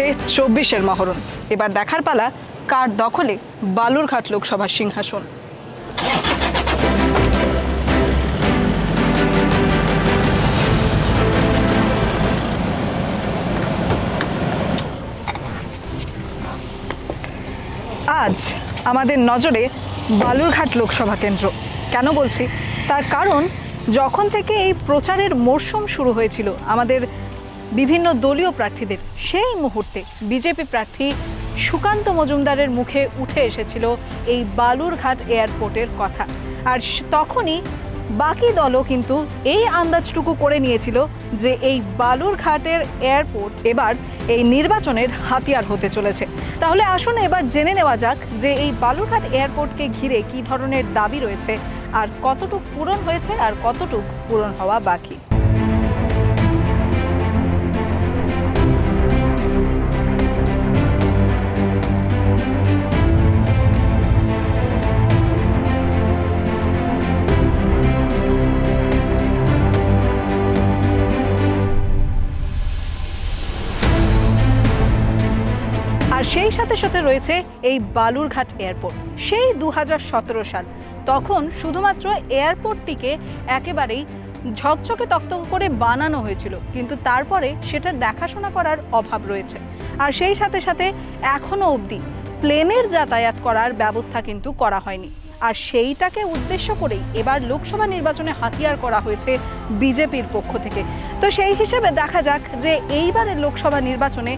চলছে 24-এর মহরণ। এবার দেখার পালা কার দখলে বালুরঘাট লোকসভার সিংহাসন। আজ আমাদের নজরে বালুরঘাট লোকসভা কেন্দ্র। কেন বলছি তার কারণ, যখন থেকে এই প্রচারের মরশুম শুরু হয়েছিল আমাদের বিভিন্ন দলীয় প্রার্থীদের, সেই মুহূর্তে বিজেপি প্রার্থী সুকান্ত মজুমদারের মুখে উঠে এসেছিল এই বালুরঘাট এয়ারপোর্টের কথা। আর তখনই বাকি দলও কিন্তু এই আন্দাজটুকু করে নিয়েছিল যে এই বালুরঘাটের এয়ারপোর্ট এবার এই নির্বাচনের হাতিয়ার হতে চলেছে। তাহলে আসুন এবার জেনে নেওয়া যাক যে এই বালুরঘাট এয়ারপোর্টকে ঘিরে কী ধরনের দাবি রয়েছে, আর কতটুকু পূরণ হয়েছে আর কতটুকু পূরণ হওয়া বাকি। আর সেই সাথে সাথে রয়েছে এই বালুরঘাট এয়ারপোর্ট। সেই 2017 সাল, তখন শুধুমাত্র এয়ারপোর্টটিকে একেবারেই ঝকঝকে তকতকে করে বানানো হয়েছিল, কিন্তু তারপরে সেটার দেখাশোনা করার অভাব রয়েছে। আর সেই সাথে সাথে এখনও অবধি প্লেনের যাতায়াত করার ব্যবস্থা কিন্তু করা হয়নি। আর সেইটাকে উদ্দেশ্য করেই এবার লোকসভা নির্বাচনে হাতিয়ার করা হয়েছে বিজেপির পক্ষ থেকে। তো সেই হিসেবে দেখা যাক যে এইবারের লোকসভা নির্বাচনে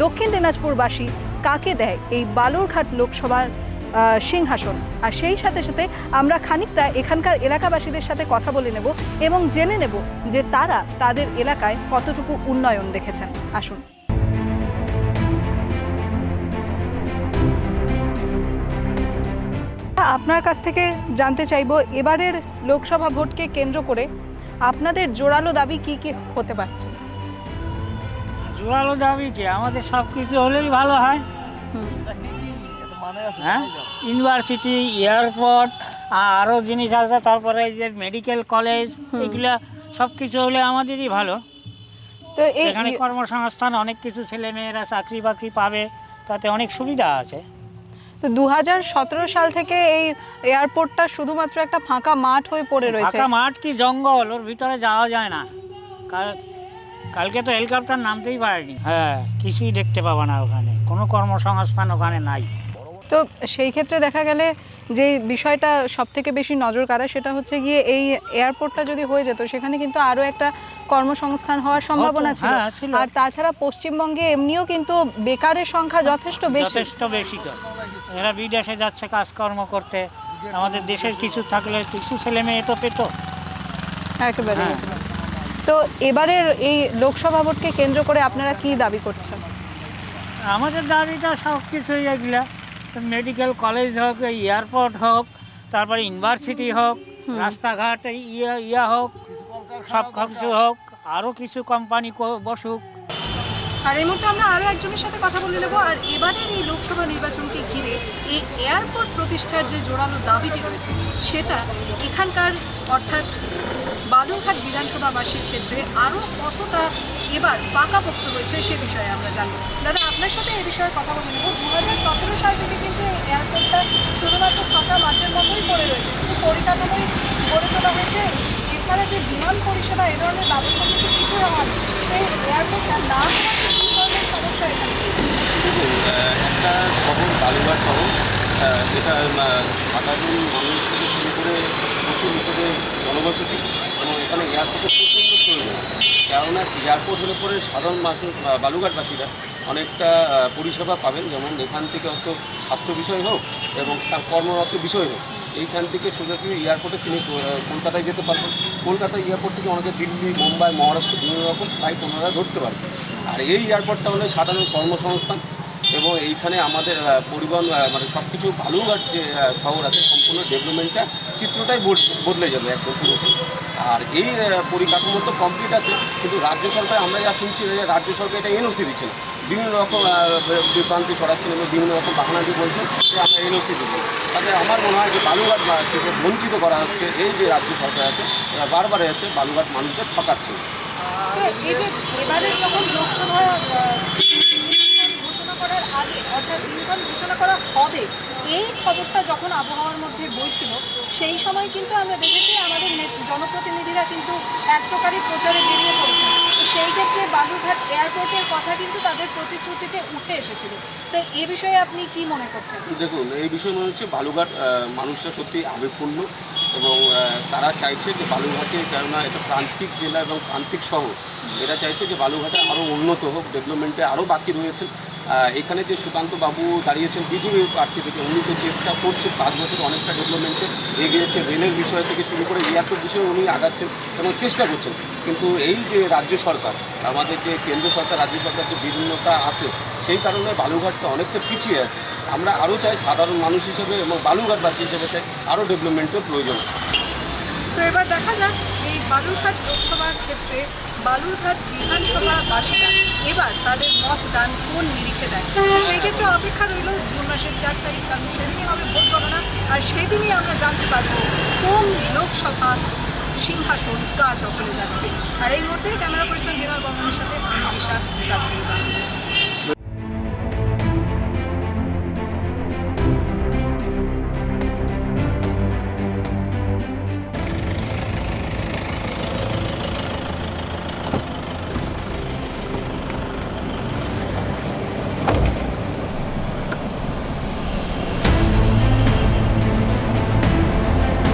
দক্ষিণ দিনাজপুরবাসী কাকে দেয় এই বালুরঘাট লোকসভার সিংহাসন। আর সেই সাথে সাথে আমরা খানিকটা এখানকার এলাকাবাসীদের সাথে কথা বলে নেব এবং জেনে নেব যে তারা তাদের এলাকায় কতটুকু উন্নয়ন দেখেছেন। আসুন। আপনার কাছ থেকে জানতে চাইব, এবারের লোকসভা ভোটকে কেন্দ্র করে আপনাদের জোরালো দাবি কি কি হতে পারছে? জোরালো দাবি কি, আমাদের সব কিছু হলেই ভালো হয়। হ্যাঁ, ইউনিভার্সিটি, এয়ারপোর্ট, আরও জিনিস আছে, তারপরে এই যে মেডিকেল কলেজ, এগুলা সব কিছু হলে আমাদেরই ভালো। তো এখানে কর্মসংস্থান, অনেক কিছু ছেলে মেয়েরা চাকরি বাকরি পাবে, তাতে অনেক সুবিধা আছে। তো 2017 সাল থেকে এই এয়ারপোর্টটা শুধুমাত্র একটা ফাঁকা মাঠ হয়ে পড়ে রয়েছে। ফাঁকা মাঠ কি জঙ্গল, ওর ভিতরে যাওয়া যায় না। কালকে তো হেলিকপ্টার নামতেই পারেনি। হ্যাঁ, কিছুই দেখতে পাবা না ওখানে, কোনো কর্মসংস্থান ওখানে নাই। তো সেই ক্ষেত্রে দেখা গেলে যে বিষয়টা সব থেকে বেশি নজর কাড়া, সেটা হচ্ছে গিয়ে এই এয়ারপোর্টটা যদি হয়ে যেত, সেখানে কিন্তু আরও একটা কর্মসংস্থান হওয়ার সম্ভাবনা ছিল। আর তাছাড়া পশ্চিমবঙ্গে এমনিও কিন্তু বেকারের সংখ্যা যথেষ্ট বেশি। তো এরা বিদেশে যাচ্ছে কাজকর্ম করতে, আমাদের দেশের কিছু থাকলে কিছু ছেলে মেয়ে তো পেত একেবারে। তো এবারের এই লোকসভা ভোটকে কেন্দ্র করে আপনারা কি দাবি করছেন? আমাদের দাবিটা সব কিছুই এগুলা, মেডিকেল কলেজ হোক, এয়ারপোর্ট হোক, তারপরে ইউনিভার্সিটি হোক, রাস্তাঘাট ইয়া হোক, সব কিছু হোক, আরও কিছু কোম্পানি বসুক। আর এই মুহূর্তে আমরা আরও একজনের সাথে কথা বলে নেব। আর এবারের এই লোকসভা নির্বাচনকে ঘিরে এই এয়ারপোর্ট প্রতিষ্ঠার যে জোরালো দাবিটি রয়েছে, সেটা এখানকার অর্থাৎ বালুরঘাট বিধানসভাবাসীর ক্ষেত্রে আরও কতটা এবার পাকাপোক্ত হয়েছে সে বিষয়ে আমরা জানব। দাদা, আপনার সাথে এই বিষয়ে কথা বলে নেব। 2017 সাল থেকে কিন্তু এই এয়ারপোর্টটা শুধুমাত্র ফাঁকা মাঠের মতোই পড়ে রয়েছে, শুধু পরিকাঠামোই গড়ে তোলা হয়েছে, এছাড়া যে বিমান পরিষেবা এ ধরনের ব্যবস্থা কিন্তু কিছুই হয়নি। এই এয়ারপোর্টটা না হওয়ার কী ধরনের সমস্যা এখানে? একটা শহর বালুরঘাট শহর, যেটা সাধারণ মানুষ থেকে শুরু করে প্রচুর ভিতরে জনবসতি, এবং এখানে এয়ারপোর্টের প্রচণ্ড প্রয়োজন। কেননা এয়ারপোর্ট হলে পরে সাধারণ মানুষ বালুরঘাটবাসীরা অনেকটা পরিষেবা পাবেন, যেমন এখান থেকে হয়তো স্বাস্থ্য বিষয় হোক এবং তার কর্মরত বিষয় হোক, এইখান থেকে সোজাসুজি এয়ারপোর্টে তিনি কলকাতায় যেতে পারবেন। কলকাতা এয়ারপোর্ট থেকে অনেকে দিল্লি, মুম্বাই, মহারাষ্ট্র বিভিন্ন রকম ফ্লাইট ওনারা ধরতে পারবেন। আর এই এয়ারপোর্টটা হলে সাধারণ কর্মসংস্থান, এবং এইখানে আমাদের পরিবহন মানে সব কিছু বালুরঘাট যে শহর আছে সম্পূর্ণ ডেভেলপমেন্টটা চিত্রটাই বদলে যাবে একদম পুরোপুরি। আর এই পরিকাঠামো তো কমপ্লিট আছে, কিন্তু রাজ্য সরকার আমরা যা শুনছি যে রাজ্য সরকার এটা এনওসি দিচ্ছে না, বিভিন্ন রকম বিভ্রান্তি ছড়াচ্ছেন এবং বিভিন্ন রকম বাহানা দিয়ে বলছেন যে আমরা এনওসি দেবো। তাতে আমার মনে হয় যে বালুরঘাট থেকে বঞ্চিত করা হচ্ছে। এই যে রাজ্য সরকার আছে বারবার হচ্ছে বালুরঘাট মানুষদের ঠকাচ্ছে। এই যে এবারে যখন লোকসভা অর্থাৎ দিনক্ষণ ঘোষণা করা হবে, এই খবরটা যখন আবহাওয়ার মধ্যে বইছিল সেই সময় কিন্তু আমরা দেখেছি আমাদের জনপ্রতিনিধিরা কিন্তু এক প্রকারের প্রচারে বেরিয়ে পড়েছেন। তো সেই ক্ষেত্রে বালুরঘাট এয়ারপোর্টের কথা কিন্তু তাদের প্রতিশ্রুতিতে উঠে এসেছিল। তো এ বিষয়ে আপনি কি মনে করছেন? দেখুন, এই বিষয় মনে হচ্ছে বালুরঘাট মানুষরা সত্যি আবেগপূর্ণ এবং তারা চাইছে যে বালুরঘাটে, কেননা এটা প্রান্তিক জেলা এবং প্রান্তিক শহর, এরা চাইছে যে বালুরঘাটে আরও উন্নত হোক, ডেভেলপমেন্টে আরও বাকি রয়েছেন। এখানে যে সুকান্ত বাবু দাঁড়িয়েছেন বিজেপি প্রার্থী থেকে, উনি তো চেষ্টা করছেন 5 বছর অনেকটা ডেভেলপমেন্টে এগিয়েছে, রেলের বিষয় থেকে শুরু করে এয়ারপোর্ট বিষয়ে উনি আগাচ্ছেন এবং চেষ্টা করছেন। কিন্তু এই যে রাজ্য সরকার, আমাদের যে কেন্দ্র সরকার রাজ্য সরকার যে বিভিন্নতা আছে, সেই কারণে বালুরঘাটটা অনেকটা পিছিয়ে আছে। আমরা আরও চাই সাধারণ মানুষ হিসেবে এবং বালুরঘাটবাসী হিসেবে চাই আরও ডেভেলপমেন্টের প্রয়োজন। তো এবার দেখা যাক এই বালুরঘাট লোকসভার ক্ষেত্রে বালুরঘাট বিধানসভাবাসীরা এবার তাদের মতদান কোন নিরিখে দেয়। তো সেই ক্ষেত্রে অপেক্ষা রইল জুন মাসের 4 তারিখ, কারণ সেদিনই হবে ভোট গণনা, আর সেদিনই আমরা জানতে পারবো কোন লোকসভা সিংহাসন কার দখলে যাচ্ছে। আর এই মুহূর্তে ক্যামেরা পার্সন বিনয় বর্মনের সাথে আমি বিশাল।